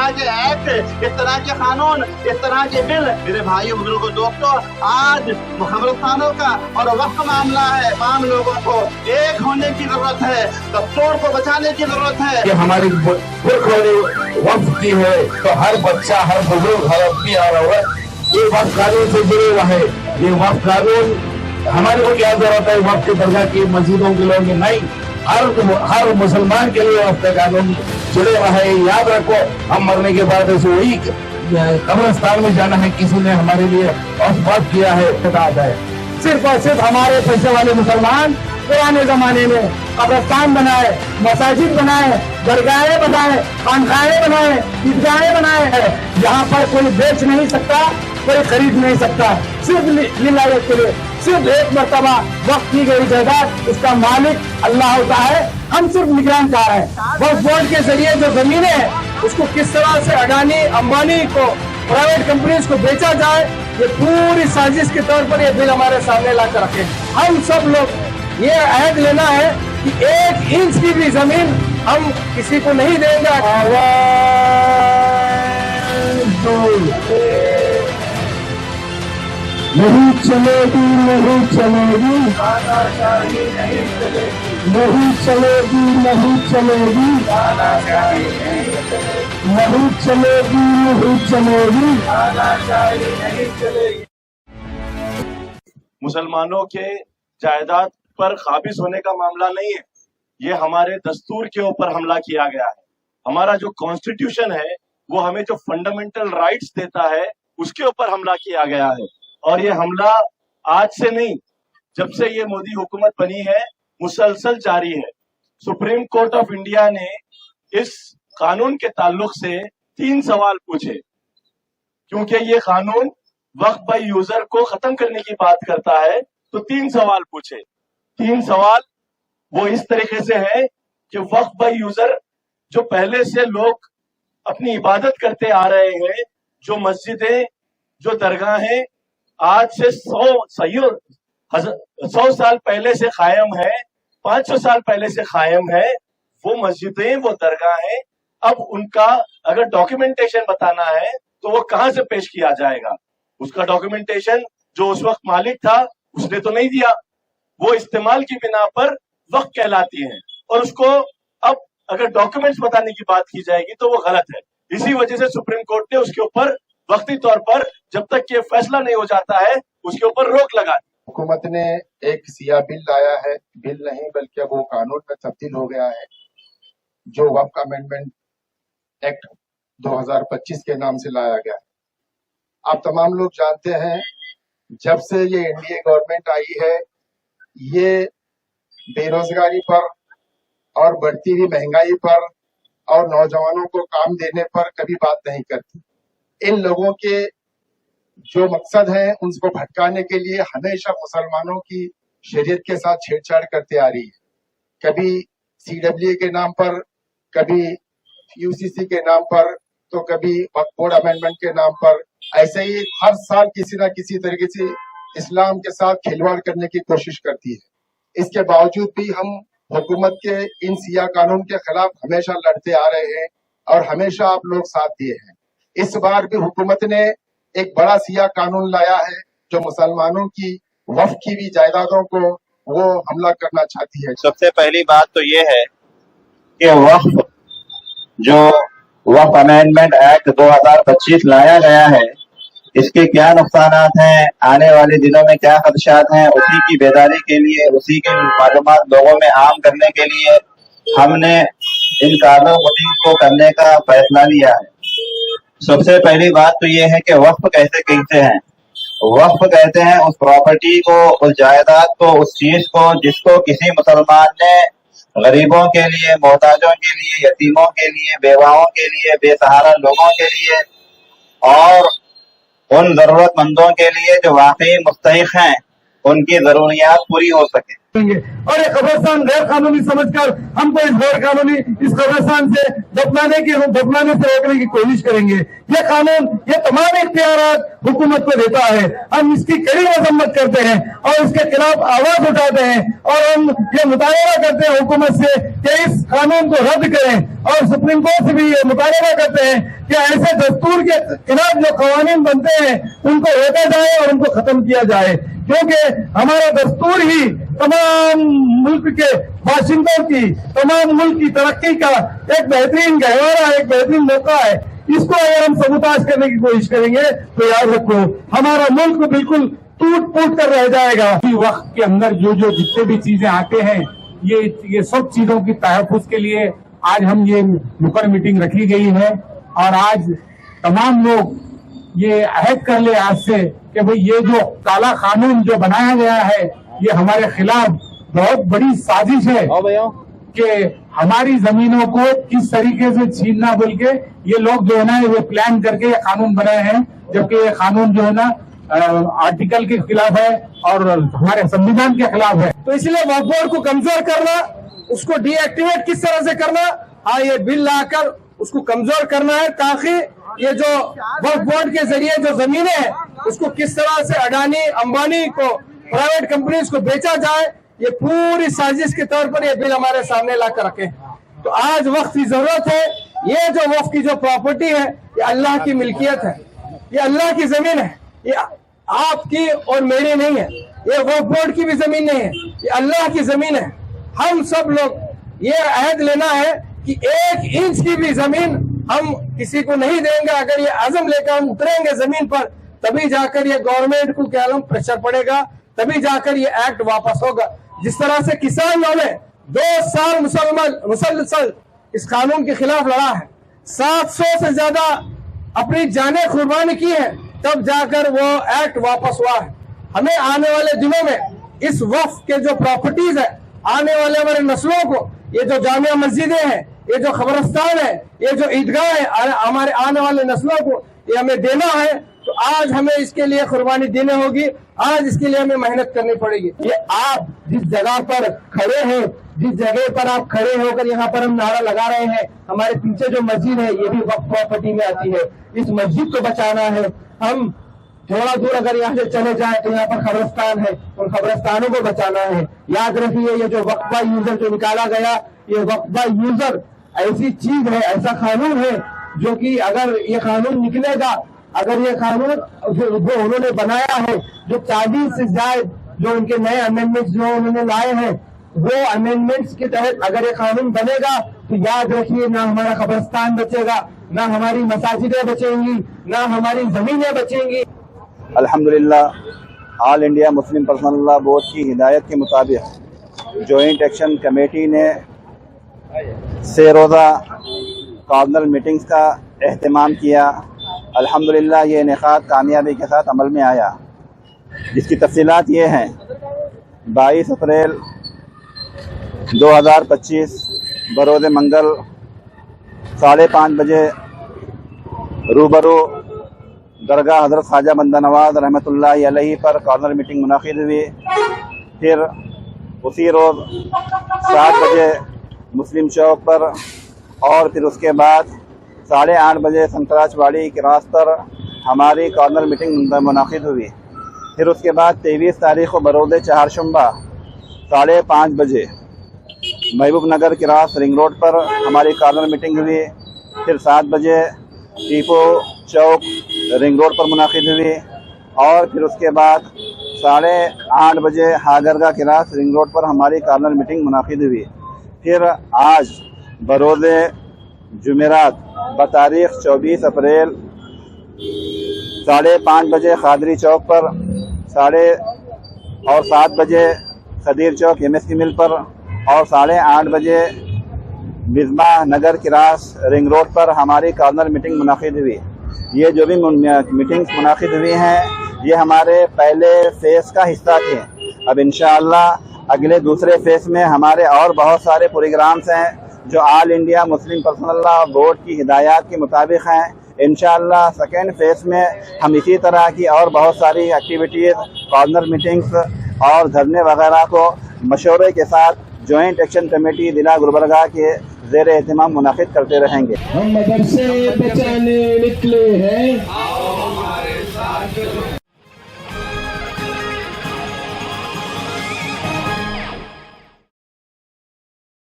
طرح کے ایکٹ، اس طرح کے قانون، اس طرح کے بل، میرے بھائیوں بزرگوں دوستوں، آج قبرستانوں کا اور وقف کا معاملہ ہے. تمام لوگوں کو ایک ہونے کی ضرورت ہے، دستور کو بچانے کی ضرورت ہے. کہ ہماری وقف کی ہے تو ہر بچہ، ہر بزرگ، ہر آدمی، ہر عورت یہ وقف قانون سے جڑے ہوا ہے. یہ وقف قانون ہمارے کو کیا ضرورت ہے وقف کی درگاہ کی مسجدوں کے لوگ نہیں، ہر مسلمان کے لیے وقف قانون جڑے ہوا ہے. یاد رکھو ہم مرنے کے بعد ایسے وہی قبرستان میں جانا ہے، کسی نے ہمارے لیے وقف کیا ہے. صرف اور صرف ہمارے پیسے والے مسلمان پرانے زمانے میں قبرستان بنائے، مساجد بنائے، درگاہیں بنائے، خانقاہیں بنائے، عیدگاہیں بنائے ہیں. یہاں پر کوئی بیچ نہیں سکتا، کوئی خرید نہیں سکتا. صرف للہ کے لیے صرف ایک مرتبہ وقف کی گئی جائیداد، اس کا مالک اللہ ہوتا ہے، ہم صرف نگران کار ہیں. وقف بورڈ کے ذریعے جو زمینیں ہیں اس کو کس طرح سے اڈانی، امبانی کو، پرائیویٹ کمپنیز کو بیچا جائے، یہ پوری سازش کے طور پر یہ بل ہمارے سامنے لا کر رکھے. ہم سب لوگ یہ عہد لینا ہے کہ 1 انچ کی بھی زمین ہم کسی کو نہیں دیں گے. نہیں چلے گی، نہیں چلے گی، نہیں چلے گی، نہیں چلے گی، نہیں چلے گی، نہیں چلے گی. مسلمانوں کے جائیداد پر قابض ہونے کا معاملہ نہیں ہے، یہ ہمارے دستور کے اوپر حملہ کیا گیا ہے. ہمارا جو کانسٹیٹیوشن ہے وہ ہمیں جو فنڈامنٹل رائٹس دیتا ہے اس کے اوپر حملہ کیا گیا ہے. اور یہ حملہ آج سے نہیں، جب سے یہ مودی حکومت بنی ہے مسلسل جاری ہے. سپریم کورٹ آف انڈیا نے اس قانون کے تعلق سے 3 سوال پوچھے، کیونکہ یہ قانون وقف بائی یوزر کو ختم کرنے کی بات کرتا ہے. تو 3 سوال پوچھے. 3 سوال وہ اس طریقے سے ہے کہ وقف بائی یوزر جو پہلے سے لوگ اپنی عبادت کرتے آ رہے ہیں، جو مسجدیں، جو درگاہیں آج سے 100 سال پہلے سے قائم ہے، 500 سال پہلے سے قائم ہے، وہ مسجدیں، وہ درگاہیں، اب ان کا اگر ڈاکیومنٹیشن بتانا ہے تو وہ کہاں سے پیش کیا جائے گا؟ اس کا ڈاکیومنٹیشن جو اس وقت مالک تھا اس نے تو نہیں دیا، وہ استعمال کی بنا پر وقف کہلاتی ہیں، اور اس کو اب اگر ڈاکیومنٹس بتانے کی بات کی جائے گی تو وہ غلط ہے. اسی وجہ سے سپریم کورٹ نے اس کے اوپر وقتی طور پر جب تک کہ فیصلہ نہیں ہو جاتا ہے اس کے اوپر روک لگا دی. حکومت نے ایک سیاہ بل لایا ہے، بل نہیں بلکہ وہ قانون میں تبدیل ہو گیا ہے، جو وقف امینڈمنٹ ایکٹ 2025 کے نام سے لایا گیا ہے. آپ تمام لوگ جانتے ہیں جب سے یہ انڈیا گورنمنٹ آئی ہے یہ بے روزگاری پر اور بڑھتی ہوئی مہنگائی پر اور نوجوانوں کو کام دینے پر کبھی بات نہیں کرتی. ان لوگوں کے جو مقصد ہیں ان کو بھٹکانے کے لیے ہمیشہ مسلمانوں کی شریعت کے ساتھ چھیڑ چھاڑ کرتے آ رہی ہے. کبھی CWA کے نام پر، کبھی UCC کے نام پر، تو کبھی وقف بورڈ امینڈمنٹ کے نام پر. ایسے ہی ہر سال کسی نہ کسی طریقے سے اسلام کے ساتھ کھلواڑ کرنے کی کوشش کرتی ہے. اس کے باوجود بھی ہم حکومت کے ان سیاہ قانون کے خلاف ہمیشہ لڑتے آ رہے ہیں اور ہمیشہ آپ لوگ ساتھ دیے ہیں. اس بار بھی حکومت نے ایک بڑا سیاہ قانون لایا ہے جو مسلمانوں کی وقف کی بھی جائیدادوں کو وہ حملہ کرنا چاہتی ہے. سب سے پہلی بات تو یہ ہے کہ وقف امینڈمنٹ ایکٹ 2025 لایا گیا ہے، اس کے کیا نقصانات ہیں، آنے والے دنوں میں کیا خدشات ہیں، اسی کی بیداری کے لیے، اسی کے معلومات لوگوں میں عام کرنے کے لیے ہم نے ان قانون کو کرنے کا فیصلہ لیا ہے. سب سے پہلی بات تو یہ ہے کہ وقف کیسے کہتے ہیں. وقف کہتے ہیں اس پراپرٹی کو، اس جائیداد کو، اس چیز کو جس کو کسی مسلمان نے غریبوں کے لیے، محتاجوں کے لیے، یتیموں کے لیے، بیواؤں کے لیے، بے سہارا لوگوں کے لیے اور ان ضرورت مندوں کے لیے جو واقعی مستحق ہیں ان کی ضروریات پوری ہو سکے اور یہ قبرستان غیر قانونی سمجھ کر ہم کو اس غیر قانونی اس قبرستان سے دفنانے سے روکنے کی کوشش کریں گے۔ یہ قانون یہ تمام اختیارات حکومت کو دیتا ہے، ہم اس کی کڑی مذمت کرتے ہیں اور اس کے خلاف آواز اٹھاتے ہیں، اور ہم یہ مطالبہ کرتے ہیں حکومت سے کہ اس قانون کو رد کریں، اور سپریم کورٹ سے بھی یہ مطالبہ کرتے ہیں کہ ایسے دستور کے خلاف جو قوانین بنتے ہیں ان کو روکا جائے اور ان کو ختم کیا جائے، کیونکہ ہمارا دستور ہی تمام ملک کے باشندوں کی، تمام ملک کی ترقی کا ایک بہترین گہوارہ، ایک بہترین موقع ہے۔ اس کو اگر ہم سبوتاژ کرنے کی کوشش کریں گے تو یاد رکھو ہمارا ملک بالکل ٹوٹ پھوٹ کر رہ جائے گا۔ وقت کے اندر جو جتنے بھی چیزیں آتے ہیں یہ سب چیزوں کی تحفظ کے لیے آج ہم یہ نکڑ میٹنگ رکھی گئی ہے، اور آج تمام لوگ یہ عہد کر لے آج سے کہ بھئی یہ جو کالا قانون جو بنایا گیا ہے یہ ہمارے خلاف بہت بڑی سازش ہے کہ ہماری زمینوں کو کس طریقے سے چھیننا بول کے یہ لوگ جو ہے نا یہ پلان کر کے یہ قانون بنائے ہیں، جبکہ یہ قانون جو ہے نا آرٹیکل کے خلاف ہے اور ہمارے سنویدھان کے خلاف ہے۔ تو اس لیے وقف بورڈ کو کمزور کرنا، اس کو ڈی ایکٹیویٹ کس طرح سے کرنا، یہ بل لا کر اس کو کمزور کرنا ہے، تاکہ یہ جو وقف بورڈ کے ذریعے جو زمینیں ہیں اس کو کس طرح سے اڈانی امبانی کو پرائیویٹ کمپنیز کو بیچا جائے، یہ پوری سازش کے طور پر یہ بل ہمارے سامنے لا کر رکھے۔ تو آج وقف کی ضرورت ہے، یہ جو وقف کی جو پراپرٹی ہے یہ اللہ کی ملکیت ہے، یہ اللہ کی زمین ہے، یہ آپ کی اور میری نہیں ہے، یہ وقف بورڈ کی بھی زمین نہیں ہے، یہ اللہ کی زمین ہے۔ ہم سب لوگ یہ عہد لینا ہے کہ 1 انچ کی بھی زمین ہم کسی کو نہیں دیں گے۔ اگر یہ عزم لے کر ہم اتریں گے زمین پر تبھی جا کر یہ گورنمنٹ کو کیا پریشر پڑے گا، تبھی جا کر یہ ایکٹ واپس ہوگا۔ جس طرح سے کسانوں نے 2 سال مسلسل اس قانون کے خلاف لڑا ہے، 700 سے زیادہ اپنی جانیں قربانی کی ہیں، تب جا کر وہ ایکٹ واپس ہوا ہے۔ ہمیں آنے والے دنوں میں اس وقف کے جو پراپرٹیز ہے، آنے والے ہمارے نسلوں کو یہ جو جامع مسجدیں ہیں، یہ جو قبرستان ہے، یہ جو عیدگاہ ہے، ہمارے آنے والے نسلوں کو یہ ہمیں دینا ہے۔ تو آج ہمیں اس کے لیے قربانی دینی ہوگی، آج اس کے لیے ہمیں محنت کرنی پڑے گی۔ یہ آپ جس جگہ پر کھڑے ہیں، جس جگہ پر آپ کھڑے ہو کر یہاں پر ہم نعرہ لگا رہے ہیں، ہمارے پیچھے جو مسجد ہے یہ بھی وقف پراپرٹی میں آتی ہے، اس مسجد کو بچانا ہے۔ ہم تھوڑا دور اگر یہاں سے چلے جائیں تو یہاں پر قبرستان ہے، ان قبرستانوں کو بچانا ہے۔ یاد رکھیے یہ جو وقفہ یوزر جو نکالا گیا، یہ وقفہ یوزر ایسی چیز ہے، ایسا قانون ہے جو کہ اگر یہ قانون نکلے گا، اگر یہ قانون جو انہوں نے بنایا ہے، جو 40 سے زائد جو ان کے نئے امینڈمنٹس جو انہوں نے لائے ہیں، وہ امینڈمنٹس کے تحت اگر یہ قانون بنے گا تو یاد رکھیے نہ ہمارا قبرستان بچے گا، نہ ہماری مساجدیں بچیں گی، نہ ہماری زمینیں بچیں گی۔ الحمدللہ آل انڈیا مسلم پرسنل لا بورڈ کی ہدایت کے مطابق جوائنٹ ایکشن کمیٹی نے 6 روزہ کارنر میٹنگز کا اہتمام کیا۔ الحمدللہ یہ انعقاد کامیابی کے ساتھ عمل میں آیا، جس کی تفصیلات یہ ہیں۔ 22 اپریل 2025 بروز منگل 5:30 بجے روبرو درگاہ حضرت خواجہ بندہ نواز رحمۃ اللہ علیہ پر کارنر میٹنگ منعقد ہوئی۔ پھر اسی روز 7 بجے مسلم چوک پر، اور پھر اس کے بعد 8:30 بجے سنتراچ واڑی کراس پر ہماری کارنر میٹنگ منعقد ہوئی۔ پھر اس کے بعد 23 تاریخ کو بروز چہارشنبہ 5:30 بجے محبوب نگر کراس رنگ روڈ پر ہماری کارنر میٹنگ ہوئی۔ پھر 7 بجے ٹیپو چوک رنگ روڈ پر منعقد ہوئی، اور پھر اس کے بعد 8:30 بجے ہاگرگاہ کراس رنگ روڈ پر ہماری کارنر میٹنگ منعقد ہوئی۔ پھر آج بروز جمعرات بتاریخ 24 اپریل 5:30 بجے قادری چوک پر، 7 بجے خدیر چوک MSC مل پر، اور 8:30 بجے مزمع نگر کراس رنگ روڈ پر ہماری کارنر میٹنگ منعقد ہوئی۔ یہ جو بھی میٹنگز منعقد ہوئی ہیں یہ ہمارے پہلے فیز کا حصہ تھے۔ اب انشاءاللہ اگلے دوسرے فیز میں ہمارے اور بہت سارے پروگرامز ہیں جو آل انڈیا مسلم پرسنل لا بورڈ کی ہدایات کے مطابق ہیں۔ انشاءاللہ سیکنڈ فیز میں ہم اسی طرح کی اور بہت ساری ایکٹیویٹیز، کارنر میٹنگز اور دھرنے وغیرہ کو مشورے کے ساتھ جوائنٹ ایکشن کمیٹی ضلع گلبرگہ کے زیر اہتمام منعقد کرتے رہیں گے۔ ہم مدرسے بچانے نکلے ہیں،